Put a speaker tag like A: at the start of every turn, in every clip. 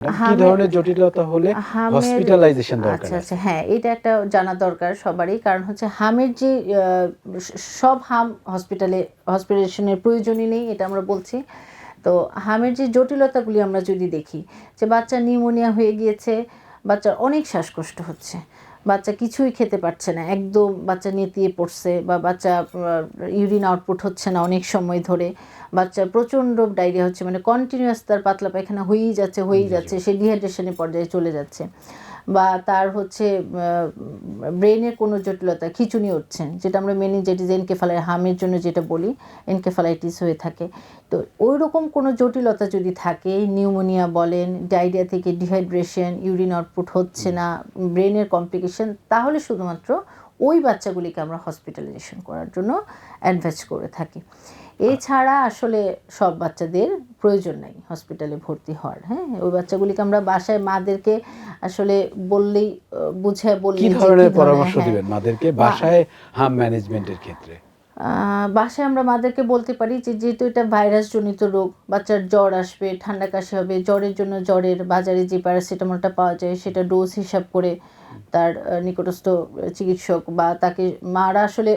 A: কি
B: হামের
A: ধরনের জটিলতা হলে
B: হামের
A: হসপিটালাইজেশন দরকার
B: আচ্ছা,
A: আছে?
B: আচ্ছা, হ্যাঁ, এটা একটা জানা দরকার সবারই। কারণ হচ্ছে হামের যে সব হাম হসপিটালাইজেশনের প্রয়োজনই নেই এটা আমরা বলছি। তো হামের যে জটিলতাগুলি আমরা যদি দেখি যে বাচ্চার নিউমোনিয়া হয়ে গিয়েছে, বাচ্চার অনেক শ্বাসকষ্ট হচ্ছে, বাচ্চা কিছুই খেতে পারছে না, একদম বাচ্চা নেতিয়ে পড়ছে বা বাচ্চা ইউরিন আউটপুট হচ্ছে না অনেক সময় ধরে, বাচ্চার প্রচণ্ড ডায়রিয়া হচ্ছে, মানে কন্টিনিউয়াস তার পাতলা পায়খানা হয়েই যাচ্ছে হয়েই
A: জি, জি।
B: যাচ্ছে, সে ডিহাইড্রেশনের পর্যায়ে চলে যাচ্ছে, বা তার হচ্ছে ব্রেনের কোনো জটিলতা, খিঁচুনি উঠছে, যেটা আমরা মেনিনজাইটিস হামের জন্য যেটা বলি এনকেফালাইটিস হয়ে থাকে। তো ওই রকম কোনো জটিলতা যদি থাকে, নিউমোনিয়া বলেন, ডায়রিয়া থেকে ডিহাইড্রেশন, ইউরিন আউটপুট হচ্ছে না, ব্রেনের কমপ্লিকেশন, তাহলে শুধুমাত্র ওই বাচ্চাগুলিকে আমরা হসপিটালাইজেশন করার জন্য অ্যাডভাইস করে থাকি। এছাড়া আসলে সব বাচ্চাদের প্রয়োজন নাই হসপিটালে ভর্তি হওয়ার। হ্যাঁ, ওই বাচ্চাগুলিকে আমরা বাসায় মাদেরকে আসলে বললেই বুঝায়
A: কি
B: বললেই যে কী
A: ধরনের
B: ধরনের,
A: পরামর্শ
B: হ্যাঁ,
A: দিবেন মাদেরকে
B: মা
A: বাসায় হাম ম্যানেজমেন্টের ক্ষেত্রে?
B: বাসায় আমরা মাদেরকে বলতে পারি যে যেহেতু এটা ভাইরাসজনিত রোগ, বাচ্চার জ্বর আসবে, ঠান্ডা কাশি হবে, জ্বরের জন্য জ্বরের বাজারে যে প্যারাসিটামলটা পাওয়া যায় সেটা ডোজ হিসাব করে তার নিকটস্থ চিকিৎসক বা তাকে, মারা আসলে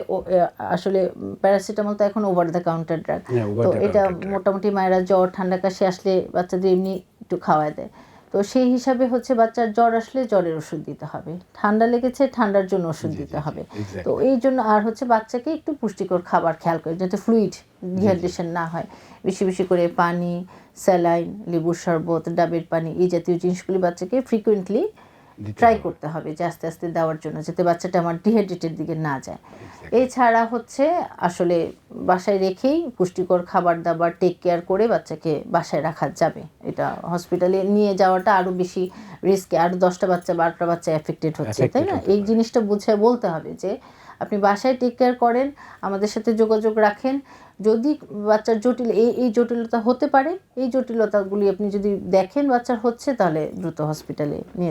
B: আসলে প্যারাসিটামল তো এখন ওভার দ্য কাউন্টার ড্রাগ।
A: হ্যাঁ, ওভার
B: তো
A: দ্য
B: এটা
A: কাউন্টার ড্রাগ।
B: মোটামুটি মায়েরা জ্বর ঠান্ডা কাশি আসলে বাচ্চাদের এমনি একটু খাওয়ায় দেয়। তো সেই হিসাবে হচ্ছে বাচ্চার জ্বর আসলে জ্বরের ওষুধ দিতে হবে, ঠান্ডা লেগেছে ঠান্ডার জন্য ওষুধ
A: জি,
B: দিতে
A: জি, জি।
B: হবে। তো
A: এক্সাক্টলি।
B: এই জন্য আর হচ্ছে বাচ্চাকে একটু পুষ্টিকর খাবার খেয়াল করে যাতে ফ্লুইড
A: জি, জি।
B: ডিহাইড্রেশন না হয়। বেশি বেশি করে পানি, স্যালাইন, লেবুর শরবত, ডাবের পানি, এই জাতীয় জিনিসগুলি বাচ্চাকে ফ্রিকুয়েন্টলি
A: দিতে
B: ট্রাই
A: হবে।
B: করতে হবে যে আস্তে আস্তে দেওয়ার জন্য, যাতে বাচ্চাটা আমার ডিহাইড্রেটের দিকে না যায়।
A: এক্সাক্টলি।
B: এছাড়া হচ্ছে আসলে বাসায় রেখেই পুষ্টিকর খাবার দাবার টেক কেয়ার করে বাচ্চাকে বাসায় রাখা যাবে। এটা হসপিটালে নিয়ে যাওয়াটা আরও বেশি রিস্কি, আরও ১০টা বাচ্চা ১২টা বাচ্চা এফেক্টেড হচ্ছে, তাই
A: এফেক্টেড
B: না?
A: হতে
B: এই
A: পারে।
B: জিনিসটা বুঝিয়ে বলতে হবে যে আপনি বাসায় টেক কেয়ার করেন, আমাদের সাথে যোগাযোগ রাখেন। যদি বাচ্চার জটিল এই জটিলতা হতে পারে, এই জটিলতাগুলি আপনি যদি দেখেন বাচ্চার হচ্ছে, তাহলে দ্রুত হসপিটালে নিয়ে